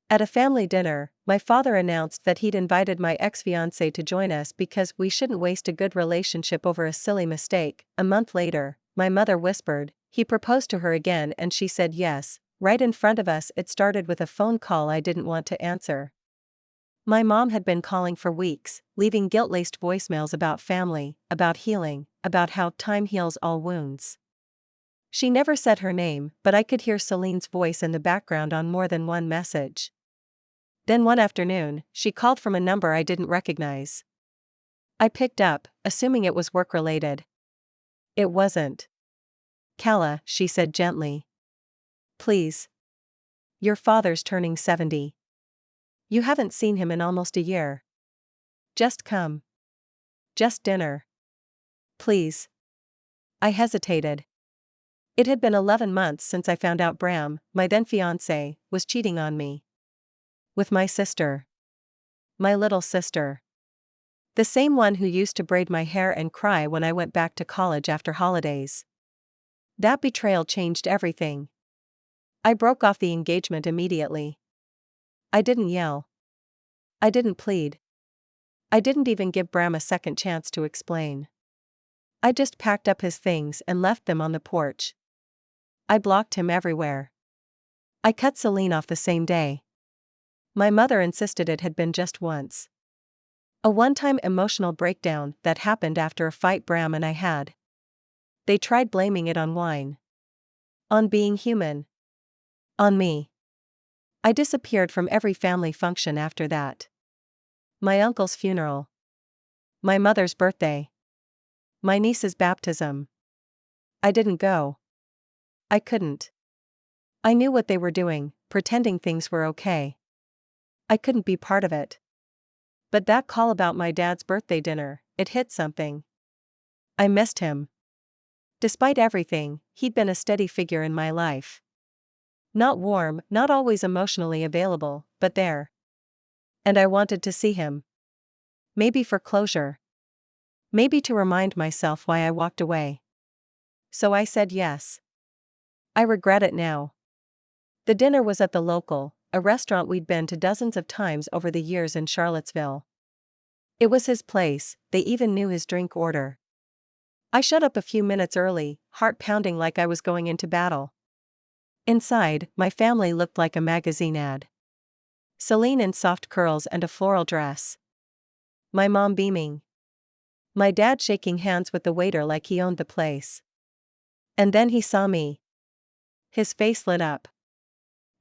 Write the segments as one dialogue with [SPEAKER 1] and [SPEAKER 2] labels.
[SPEAKER 1] At a family dinner, my father announced that he'd invited my ex-fiancé to join us because we shouldn't waste a good relationship over a silly mistake. A month later, my mother whispered, he proposed to her again and she said yes, right in front of us. It started with a phone call I didn't want to answer. My mom had been calling for weeks, leaving guilt-laced voicemails about family, about healing, about how time heals all wounds. She never said her name, but I could hear Celine's voice in the background on more than one message. Then one afternoon, she called from a number I didn't recognize. I picked up, assuming it was work-related. It wasn't. "Calla," she said gently. "Please. Your father's turning 70. You haven't seen him in almost a year. Just come. Just dinner. Please." I hesitated. It had been 11 months since I found out Bram, my then fiancé, was cheating on me. With my sister. My little sister. The same one who used to braid my hair and cry when I went back to college after holidays. That betrayal changed everything. I broke off the engagement immediately. I didn't yell. I didn't plead. I didn't even give Bram a second chance to explain. I just packed up his things and left them on the porch. I blocked him everywhere. I cut Celine off the same day. My mother insisted it had been just once. A one-time emotional breakdown that happened after a fight Bram and I had. They tried blaming it on wine. On being human. On me. I disappeared from every family function after that. My uncle's funeral. My mother's birthday. My niece's baptism. I didn't go. I couldn't. I knew what they were doing, pretending things were okay. I couldn't be part of it. But that call about my dad's birthday dinner, it hit something. I missed him. Despite everything, he'd been a steady figure in my life. Not warm, not always emotionally available, but there. And I wanted to see him. Maybe for closure. Maybe to remind myself why I walked away. So I said yes. I regret it now. The dinner was at the local, a restaurant we'd been to dozens of times over the years in Charlottesville. It was his place, they even knew his drink order. I showed up a few minutes early, heart pounding like I was going into battle. Inside, my family looked like a magazine ad. Celine in soft curls and a floral dress. My mom beaming. My dad shaking hands with the waiter like he owned the place. And then he saw me. His face lit up.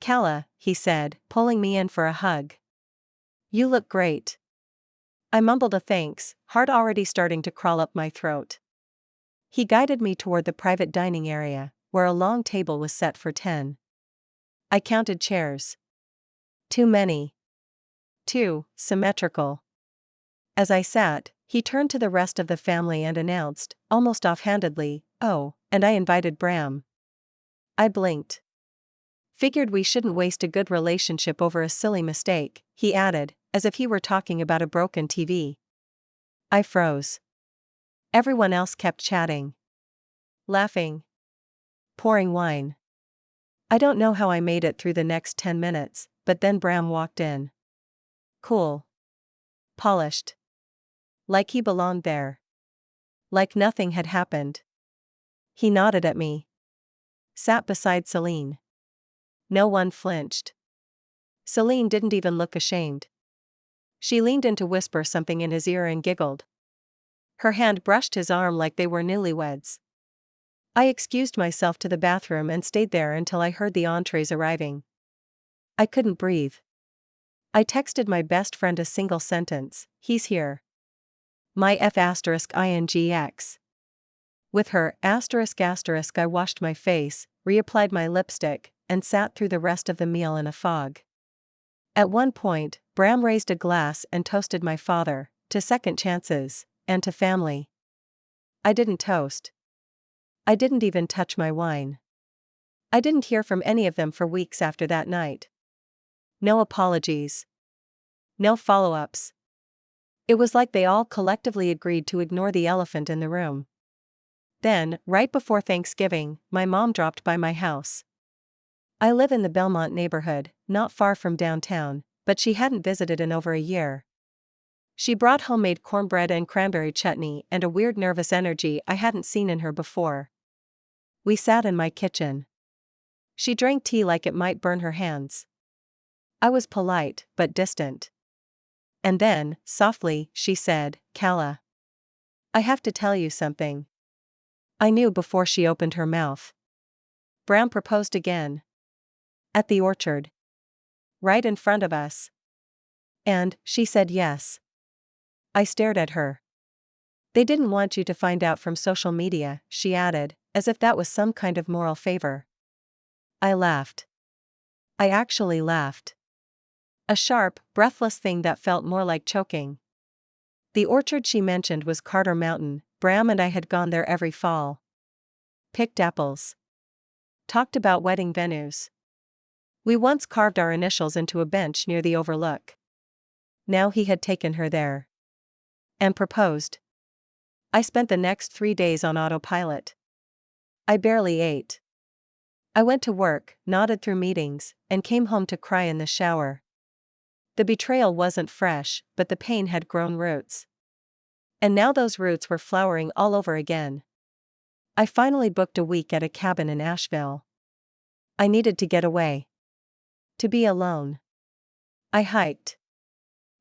[SPEAKER 1] "Calla," he said, pulling me in for a hug. "You look great." I mumbled a thanks, heart already starting to crawl up my throat. He guided me toward the private dining area, where a long table was set for 10. I counted chairs. Too many. Too symmetrical. As I sat, he turned to the rest of the family and announced, almost offhandedly, "Oh, and I invited Bram." I blinked. "Figured we shouldn't waste a good relationship over a silly mistake," he added, as if he were talking about a broken TV. I froze. Everyone else kept chatting. Laughing. Pouring wine. I don't know how I made it through the next 10 minutes, but then Bram walked in. Cool. Polished. Like he belonged there. Like nothing had happened. He nodded at me. Sat beside Celine. No one flinched. Celine didn't even look ashamed. She leaned in to whisper something in his ear and giggled. Her hand brushed his arm like they were newlyweds. I excused myself to the bathroom and stayed there until I heard the entrees arriving. I couldn't breathe. I texted my best friend a single sentence, "He's here." My F***INGX. With her **** I washed my face, reapplied my lipstick, and sat through the rest of the meal in a fog. At one point, Bram raised a glass and toasted my father, to second chances, and to family. I didn't toast. I didn't even touch my wine. I didn't hear from any of them for weeks after that night. No apologies. No follow-ups. It was like they all collectively agreed to ignore the elephant in the room. Then, right before Thanksgiving, my mom dropped by my house. I live in the Belmont neighborhood, not far from downtown, but she hadn't visited in over a year. She brought homemade cornbread and cranberry chutney and a weird nervous energy I hadn't seen in her before. We sat in my kitchen. She drank tea like it might burn her hands. I was polite, but distant. And then, softly, she said, "Kala, I have to tell you something." I knew before she opened her mouth. Bram proposed again. At the orchard. Right in front of us. And, she said yes. I stared at her. "They didn't want you to find out from social media," she added, as if that was some kind of moral favor. I laughed. I actually laughed. A sharp, breathless thing that felt more like choking. The orchard she mentioned was Carter Mountain. Bram and I had gone there every fall. Picked apples. Talked about wedding venues. We once carved our initials into a bench near the overlook. Now he had taken her there. And proposed. I spent the next 3 days on autopilot. I barely ate. I went to work, nodded through meetings, and came home to cry in the shower. The betrayal wasn't fresh, but the pain had grown roots. And now those roots were flowering all over again. I finally booked a week at a cabin in Asheville. I needed to get away. To be alone. I hiked.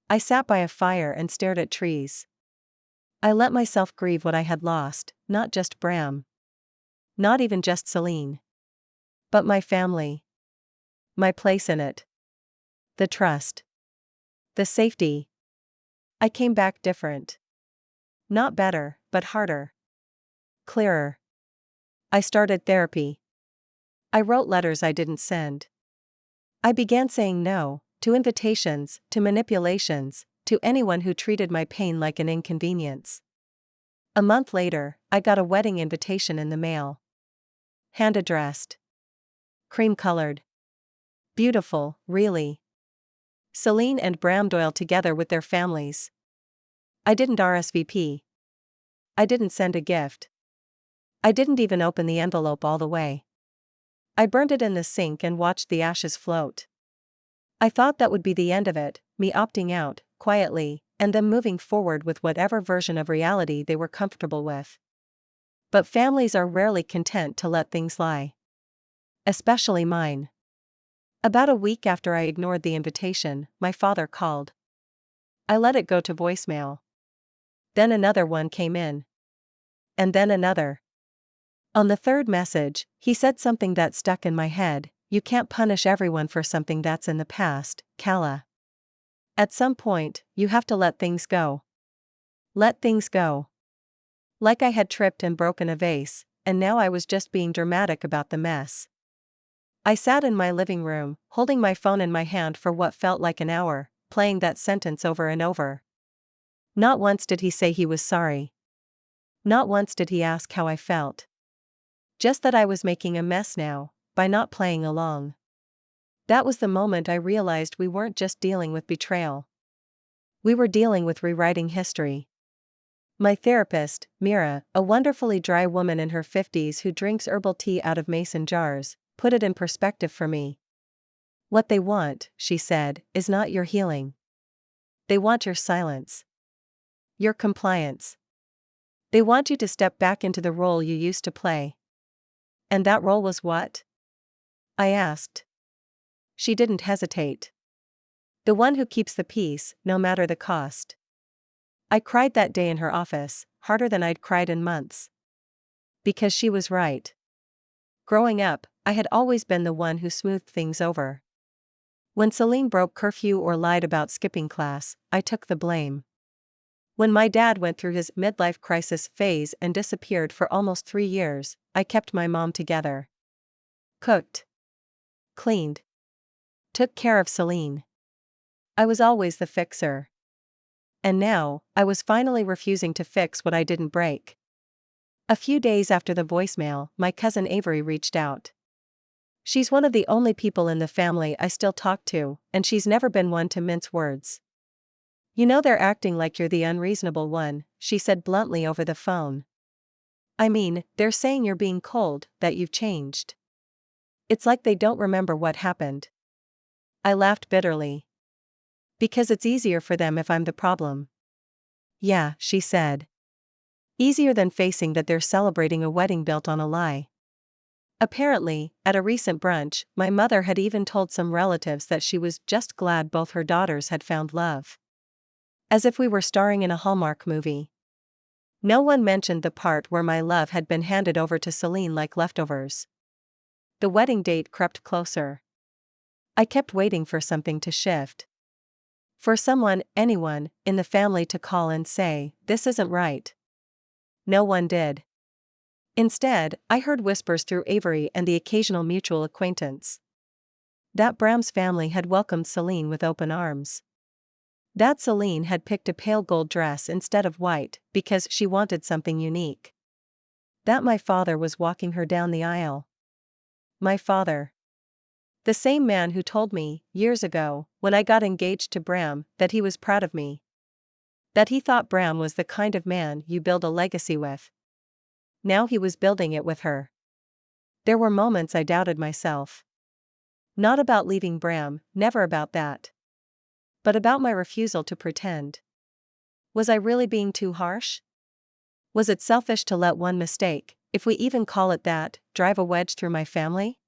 [SPEAKER 1] I sat by a fire and stared at trees. I let myself grieve what I had lost, not just Bram. Not even just Celine. But my family. My place in it. The trust. The safety. I came back different. Not better, but harder. Clearer. I started therapy. I wrote letters I didn't send. I began saying no, to invitations, to manipulations, to anyone who treated my pain like an inconvenience. A month later, I got a wedding invitation in the mail. Hand-addressed. Cream-colored. Beautiful, really. Celine and Bram Doyle together with their families. I didn't RSVP. I didn't send a gift. I didn't even open the envelope all the way. I burned it in the sink and watched the ashes float. I thought that would be the end of it, me opting out, quietly, and them moving forward with whatever version of reality they were comfortable with. But families are rarely content to let things lie. Especially mine. About a week after I ignored the invitation, my father called. I let it go to voicemail. Then another one came in. And then another. On the third message, he said something that stuck in my head: "You can't punish everyone for something that's in the past, Kala. At some point, you have to let things go. Let things go." Like I had tripped and broken a vase, and now I was just being dramatic about the mess. I sat in my living room, holding my phone in my hand for what felt like an hour, playing that sentence over and over. Not once did he say he was sorry. Not once did he ask how I felt. Just that I was making a mess now, by not playing along. That was the moment I realized we weren't just dealing with betrayal. We were dealing with rewriting history. My therapist, Mira, a wonderfully dry woman in her 50s who drinks herbal tea out of mason jars, put it in perspective for me. What they want, she said, is not your healing. They want your silence. Your compliance. They want you to step back into the role you used to play. And that role was what? I asked. She didn't hesitate. The one who keeps the peace, no matter the cost. I cried that day in her office, harder than I'd cried in months. Because she was right. Growing up, I had always been the one who smoothed things over. When Celine broke curfew or lied about skipping class, I took the blame. When my dad went through his midlife crisis phase and disappeared for almost 3 years, I kept my mom together. Cooked. Cleaned. Took care of Celine. I was always the fixer. And now, I was finally refusing to fix what I didn't break. A few days after the voicemail, my cousin Avery reached out. She's one of the only people in the family I still talk to, and she's never been one to mince words. "You know they're acting like you're the unreasonable one," she said bluntly over the phone. "I mean, they're saying you're being cold, that you've changed. It's like they don't remember what happened. I laughed bitterly. Because it's easier for them if I'm the problem. Yeah, she said. Easier than facing that they're celebrating a wedding built on a lie. Apparently, at a recent brunch, my mother had even told some relatives that she was just glad both her daughters had found love. As if we were starring in a Hallmark movie. No one mentioned the part where my love had been handed over to Celine like leftovers. The wedding date crept closer. I kept waiting for something to shift. For someone, anyone, in the family to call and say, "This isn't right." No one did. Instead, I heard whispers through Avery and the occasional mutual acquaintance. That Bram's family had welcomed Celine with open arms. That Celine had picked a pale gold dress instead of white, because she wanted something unique. That my father was walking her down the aisle. My father. The same man who told me, years ago, when I got engaged to Bram, that he was proud of me. That he thought Bram was the kind of man you build a legacy with. Now he was building it with her. There were moments I doubted myself. Not about leaving Bram, never about that. But about my refusal to pretend. Was I really being too harsh? Was it selfish to let one mistake, if we even call it that, drive a wedge through my family?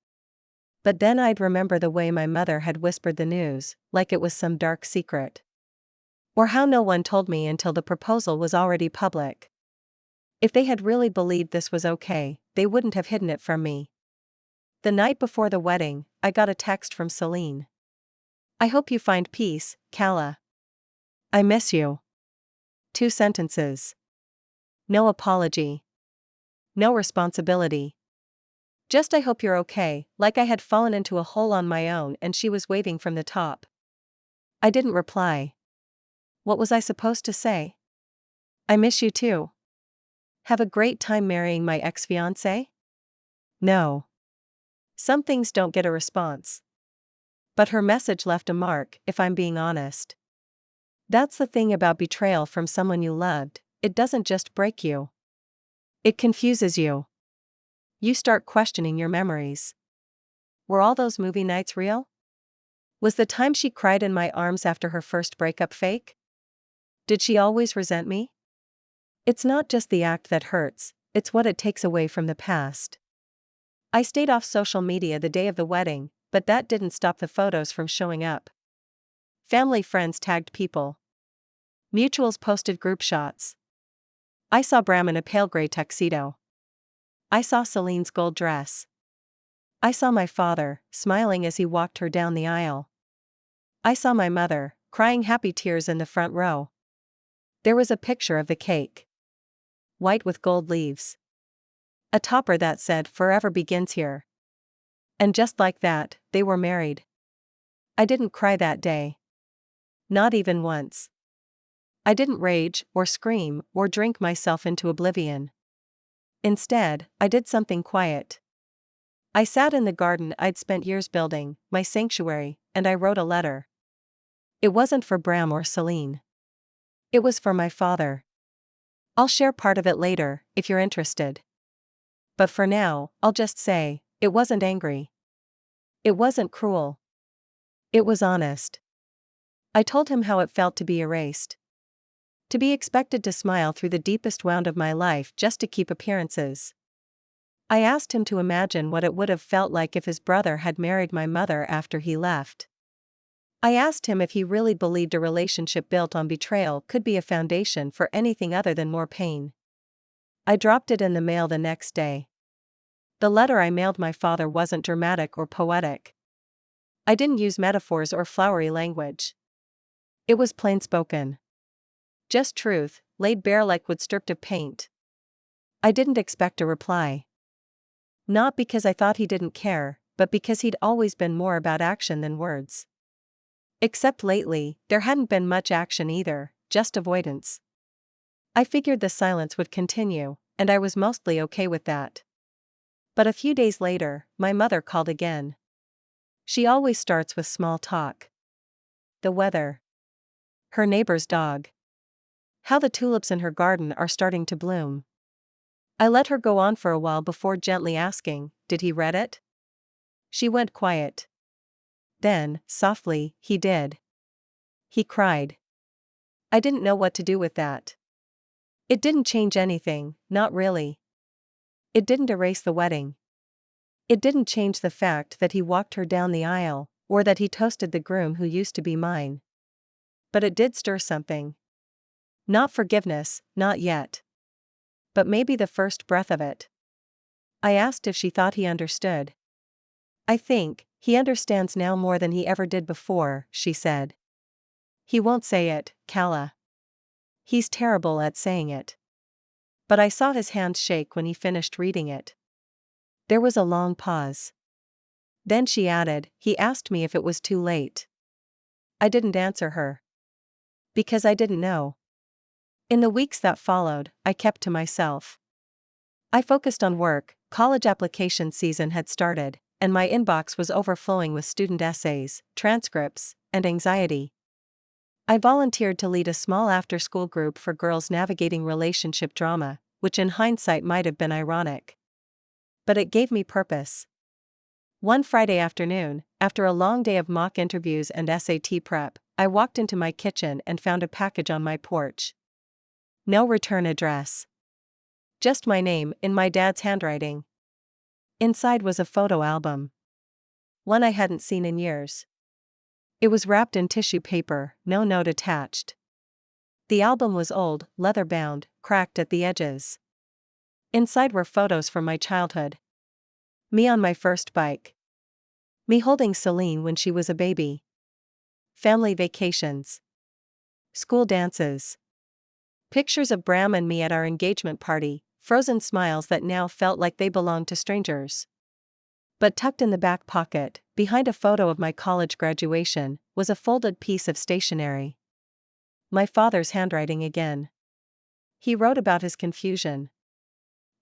[SPEAKER 1] But then I'd remember the way my mother had whispered the news, like it was some dark secret. Or how no one told me until the proposal was already public. If they had really believed this was okay, they wouldn't have hidden it from me. The night before the wedding, I got a text from Celine. "I hope you find peace, Kala. I miss you." 2 sentences. No apology. No responsibility. Just "I hope you're okay," like I had fallen into a hole on my own and she was waving from the top. I didn't reply. What was I supposed to say? "I miss you too. Have a great time marrying my ex-fiancé?" No. Some things don't get a response. But her message left a mark, if I'm being honest. That's the thing about betrayal from someone you loved, it doesn't just break you. It confuses you. You start questioning your memories. Were all those movie nights real? Was the time she cried in my arms after her first breakup fake? Did she always resent me? It's not just the act that hurts, it's what it takes away from the past. I stayed off social media the day of the wedding, but that didn't stop the photos from showing up. Family friends tagged people. Mutuals posted group shots. I saw Bram in a pale gray tuxedo. I saw Celine's gold dress. I saw my father, smiling as he walked her down the aisle. I saw my mother, crying happy tears in the front row. There was a picture of the cake. White with gold leaves. A topper that said "Forever begins here." And just like that, they were married. I didn't cry that day. Not even once. I didn't rage, or scream, or drink myself into oblivion. Instead, I did something quiet. I sat in the garden I'd spent years building, my sanctuary, and I wrote a letter. It wasn't for Bram or Celine. It was for my father. I'll share part of it later, if you're interested. But for now, I'll just say, it wasn't angry. It wasn't cruel. It was honest. I told him how it felt to be erased. To be expected to smile through the deepest wound of my life just to keep appearances. I asked him to imagine what it would have felt like if his brother had married my mother after he left. I asked him if he really believed a relationship built on betrayal could be a foundation for anything other than more pain. I dropped it in the mail the next day. The letter I mailed my father wasn't dramatic or poetic. I didn't use metaphors or flowery language. It was plain spoken. Just truth, laid bare like wood stripped of paint. I didn't expect a reply. Not because I thought he didn't care, but because he'd always been more about action than words. Except lately, there hadn't been much action either, just avoidance. I figured the silence would continue, and I was mostly okay with that. But a few days later, my mother called again. She always starts with small talk. The weather. Her neighbor's dog. How the tulips in her garden are starting to bloom. I let her go on for a while before gently asking, "Did he read it?" She went quiet. Then, softly, he did. He cried. I didn't know what to do with that. It didn't change anything, not really. It didn't erase the wedding. It didn't change the fact that he walked her down the aisle, or that he toasted the groom who used to be mine. But it did stir something. Not forgiveness, not yet. But maybe the first breath of it. I asked if she thought he understood. I think, he understands now more than he ever did before, she said. He won't say it, Kala. He's terrible at saying it. But I saw his hands shake when he finished reading it. There was a long pause. Then she added, he asked me if it was too late. I didn't answer her. Because I didn't know. In the weeks that followed, I kept to myself. I focused on work. College application season had started, and my inbox was overflowing with student essays, transcripts, and anxiety. I volunteered to lead a small after-school group for girls navigating relationship drama, which in hindsight might have been ironic. But it gave me purpose. One Friday afternoon, after a long day of mock interviews and SAT prep, I walked into my kitchen and found a package on my porch. No return address. Just my name, in my dad's handwriting. Inside was a photo album. One I hadn't seen in years. It was wrapped in tissue paper, no note attached. The album was old, leather-bound, cracked at the edges. Inside were photos from my childhood. Me on my first bike. Me holding Celine when she was a baby. Family vacations. School dances. Pictures of Bram and me at our engagement party, frozen smiles that now felt like they belonged to strangers. But tucked in the back pocket, behind a photo of my college graduation, was a folded piece of stationery. My father's handwriting again. He wrote about his confusion.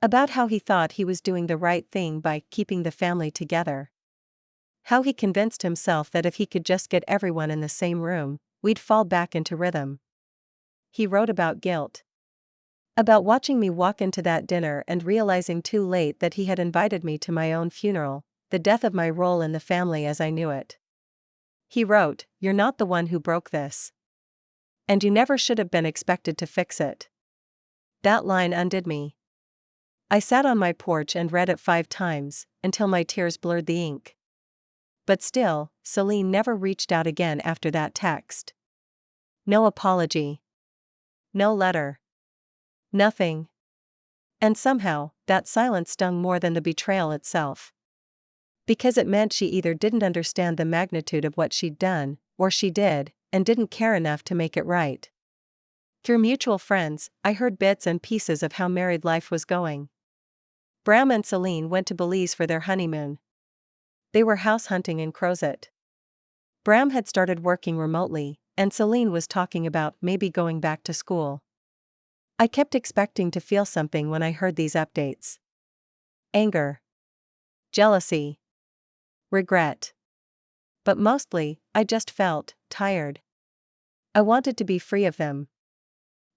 [SPEAKER 1] About how he thought he was doing the right thing by keeping the family together. How he convinced himself that if he could just get everyone in the same room, we'd fall back into rhythm. He wrote about guilt. About watching me walk into that dinner and realizing too late that he had invited me to my own funeral, the death of my role in the family as I knew it. He wrote, "You're not the one who broke this. And you never should have been expected to fix it." That line undid me. I sat on my porch and read it 5 times, until my tears blurred the ink. But still, Celine never reached out again after that text. No apology. No letter. Nothing. And somehow, that silence stung more than the betrayal itself. Because it meant she either didn't understand the magnitude of what she'd done, or she did, and didn't care enough to make it right. Through mutual friends, I heard bits and pieces of how married life was going. Bram and Celine went to Belize for their honeymoon. They were house hunting in Crozet. Bram had started working remotely, and Celine was talking about maybe going back to school. I kept expecting to feel something when I heard these updates. Anger. Jealousy. Regret. But mostly, I just felt tired. I wanted to be free of them.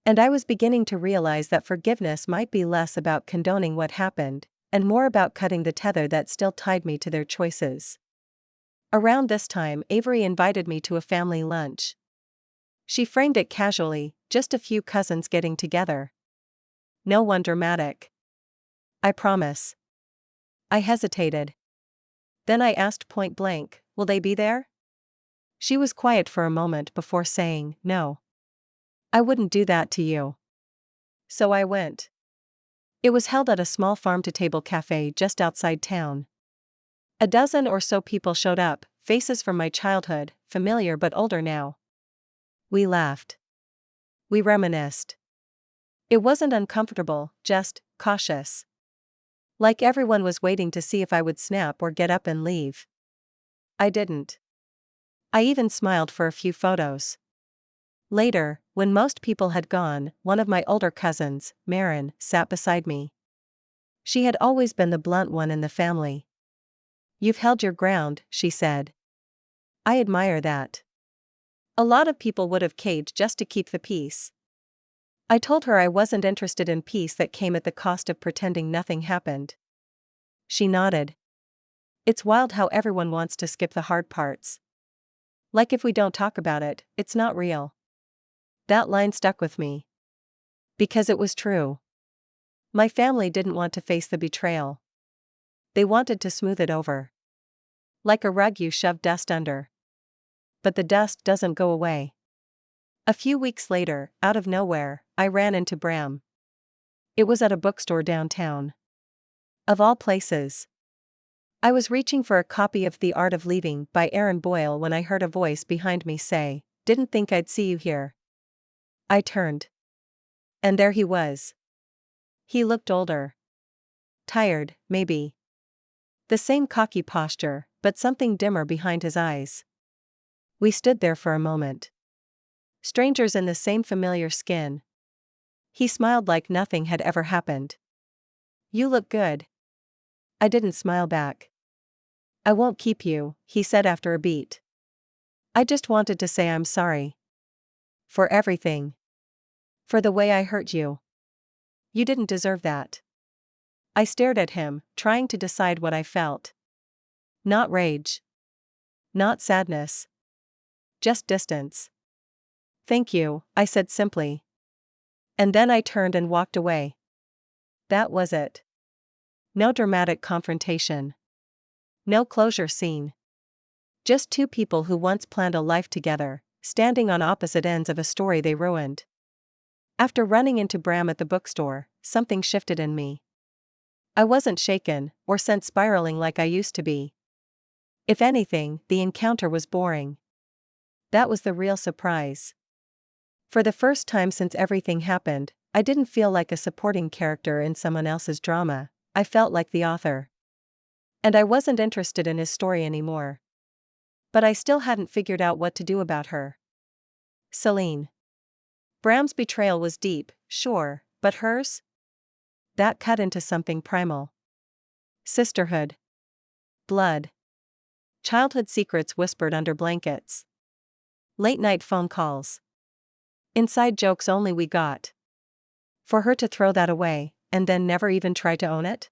[SPEAKER 1] And I was beginning to realize that forgiveness might be less about condoning what happened, and more about cutting the tether that still tied me to their choices. Around this time, Avery invited me to a family lunch. She framed it casually, just a few cousins getting together. No one dramatic. I promise. I hesitated. Then I asked point blank, "Will they be there?" She was quiet for a moment before saying, "No. I wouldn't do that to you." So I went. It was held at a small farm-to-table cafe just outside town. A dozen or so people showed up, faces from my childhood, familiar but older now. We laughed. We reminisced. It wasn't uncomfortable, just cautious. Like everyone was waiting to see if I would snap or get up and leave. I didn't. I even smiled for a few photos. Later, when most people had gone, one of my older cousins, Marin, sat beside me. She had always been the blunt one in the family. "You've held your ground," she said. I admire that. A lot of people would have caved just to keep the peace. I told her I wasn't interested in peace that came at the cost of pretending nothing happened. She nodded. It's wild how everyone wants to skip the hard parts. Like if we don't talk about it, it's not real. That line stuck with me. Because it was true. My family didn't want to face the betrayal. They wanted to smooth it over. Like a rug you shove dust under. But the dust doesn't go away. A few weeks later, out of nowhere, I ran into Bram. It was at a bookstore downtown. Of all places. I was reaching for a copy of The Art of Leaving by Aaron Boyle when I heard a voice behind me say, "Didn't think I'd see you here." I turned. And there he was. He looked older. Tired, maybe. The same cocky posture, but something dimmer behind his eyes. We stood there for a moment. Strangers in the same familiar skin. He smiled like nothing had ever happened. "You look good." I didn't smile back. "I won't keep you," he said after a beat. "I just wanted to say I'm sorry. For everything. For the way I hurt you. You didn't deserve that." I stared at him, trying to decide what I felt. Not rage. Not sadness. Just distance. "Thank you," I said simply. And then I turned and walked away. That was it. No dramatic confrontation. No closure scene. Just two people who once planned a life together, standing on opposite ends of a story they ruined. After running into Bram at the bookstore, something shifted in me. I wasn't shaken, or sent spiraling like I used to be. If anything, the encounter was boring. That was the real surprise. For the first time since everything happened, I didn't feel like a supporting character in someone else's drama, I felt like the author. And I wasn't interested in his story anymore. But I still hadn't figured out what to do about her. Celine. Bram's betrayal was deep, sure, but hers? That cut into something primal. Sisterhood. Blood. Childhood secrets whispered under blankets. Late-night phone calls. Inside jokes only we got. For her to throw that away, and then never even try to own it?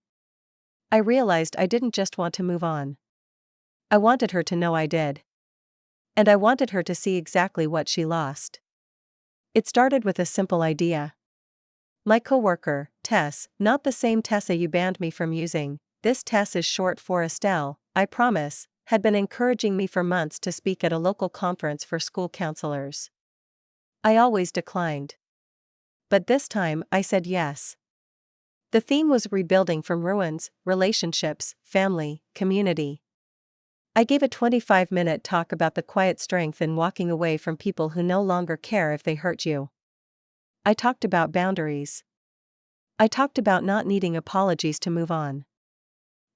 [SPEAKER 1] I realized I didn't just want to move on. I wanted her to know I did. And I wanted her to see exactly what she lost. It started with a simple idea. My coworker, Tess, not the same Tessa you banned me from using, this Tess is short for Estelle, I promise, had been encouraging me for months to speak at a local conference for school counselors. I always declined. But this time I said yes. The theme was rebuilding from ruins, relationships, family, community. I gave a 25-minute talk about the quiet strength in walking away from people who no longer care if they hurt you. I talked about boundaries. I talked about not needing apologies to move on.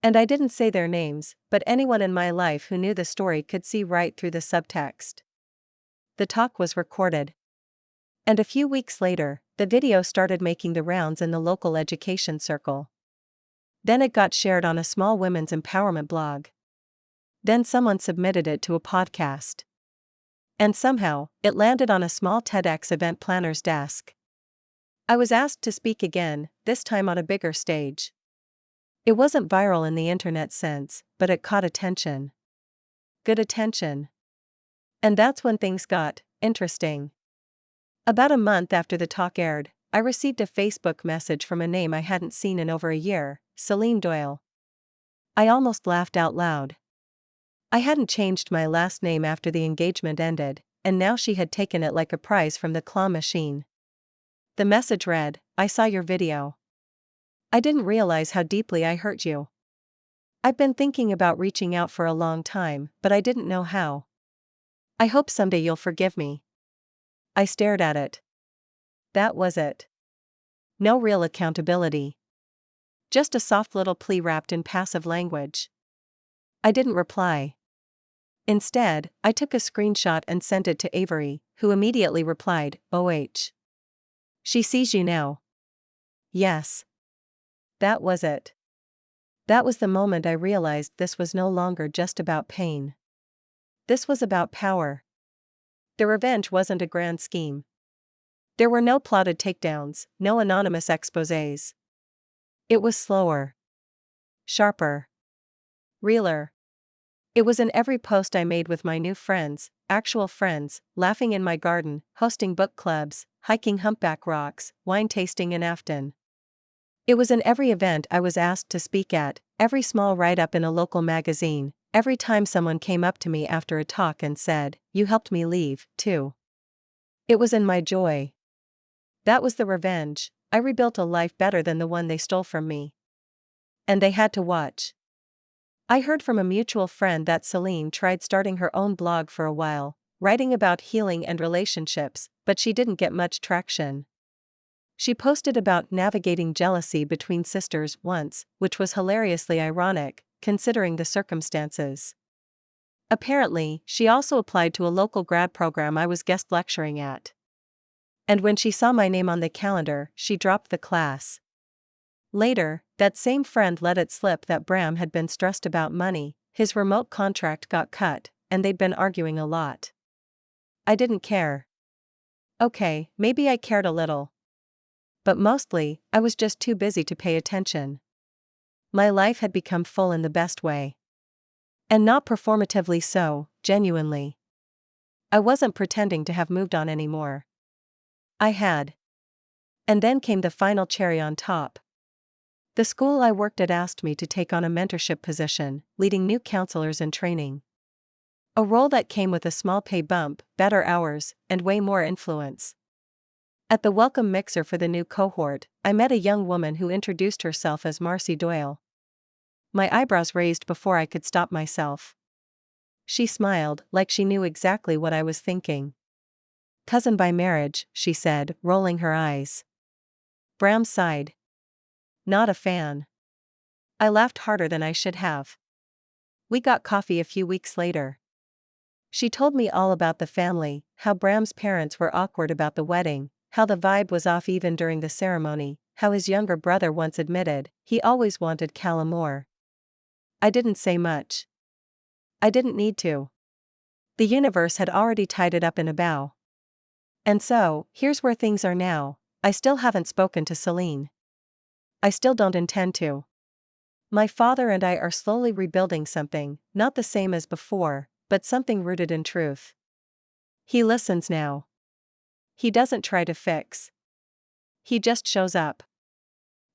[SPEAKER 1] And I didn't say their names, but anyone in my life who knew the story could see right through the subtext. The talk was recorded. And a few weeks later, the video started making the rounds in the local education circle. Then it got shared on a small women's empowerment blog. Then someone submitted it to a podcast. And somehow, it landed on a small TEDx event planner's desk. I was asked to speak again, this time on a bigger stage. It wasn't viral in the internet sense, but it caught attention. Good attention. And that's when things got interesting. About a month after the talk aired, I received a Facebook message from a name I hadn't seen in over a year, Celine Doyle. I almost laughed out loud. I hadn't changed my last name after the engagement ended, and now she had taken it like a prize from the claw machine. The message read, "I saw your video. I didn't realize how deeply I hurt you. I've been thinking about reaching out for a long time, but I didn't know how. I hope someday you'll forgive me." I stared at it. That was it. No real accountability. Just a soft little plea wrapped in passive language. I didn't reply. Instead, I took a screenshot and sent it to Avery, who immediately replied, "OH. She sees you now." Yes. That was it. That was the moment I realized this was no longer just about pain. This was about power. The revenge wasn't a grand scheme. There were no plotted takedowns, no anonymous exposés. It was slower. Sharper. Realer. It was in every post I made with my new friends, actual friends, laughing in my garden, hosting book clubs, hiking humpback rocks, wine tasting in Afton. It was in every event I was asked to speak at, every small write-up in a local magazine, every time someone came up to me after a talk and said, "You helped me leave, too." It was in my joy. That was the revenge. I rebuilt a life better than the one they stole from me. And they had to watch. I heard from a mutual friend that Celine tried starting her own blog for a while, writing about healing and relationships, but she didn't get much traction. She posted about navigating jealousy between sisters once, which was hilariously ironic, considering the circumstances. Apparently, she also applied to a local grad program I was guest lecturing at. And when she saw my name on the calendar, she dropped the class. Later, that same friend let it slip that Bram had been stressed about money, his remote contract got cut, and they'd been arguing a lot. I didn't care. Okay, maybe I cared a little. But mostly, I was just too busy to pay attention. My life had become full in the best way. And not performatively so, genuinely. I wasn't pretending to have moved on anymore. I had. And then came the final cherry on top. The school I worked at asked me to take on a mentorship position, leading new counselors in training. A role that came with a small pay bump, better hours, and way more influence. At the welcome mixer for the new cohort, I met a young woman who introduced herself as Marcy Doyle. My eyebrows raised before I could stop myself. She smiled, like she knew exactly what I was thinking. "Cousin by marriage," she said, rolling her eyes. Bram sighed. "Not a fan." I laughed harder than I should have. We got coffee a few weeks later. She told me all about the family, how Bram's parents were awkward about the wedding, how the vibe was off even during the ceremony, how his younger brother once admitted he always wanted Callum more. I didn't say much. I didn't need to. The universe had already tied it up in a bow. And so, here's where things are now. I still haven't spoken to Celine. I still don't intend to. My father and I are slowly rebuilding something, not the same as before, but something rooted in truth. He listens now. He doesn't try to fix. He just shows up.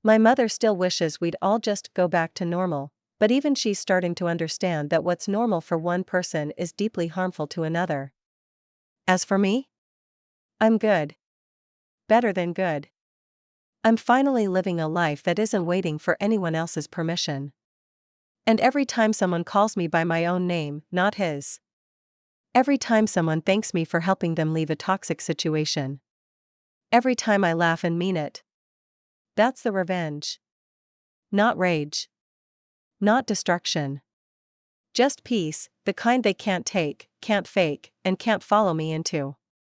[SPEAKER 1] My mother still wishes we'd all just go back to normal, but even she's starting to understand that what's normal for one person is deeply harmful to another. As for me, I'm good. Better than good. I'm finally living a life that isn't waiting for anyone else's permission. And every time someone calls me by my own name, not his. Every time someone thanks me for helping them leave a toxic situation. Every time I laugh and mean it. That's the revenge. Not rage. Not destruction. Just peace, the kind they can't take, can't fake, and can't follow me into.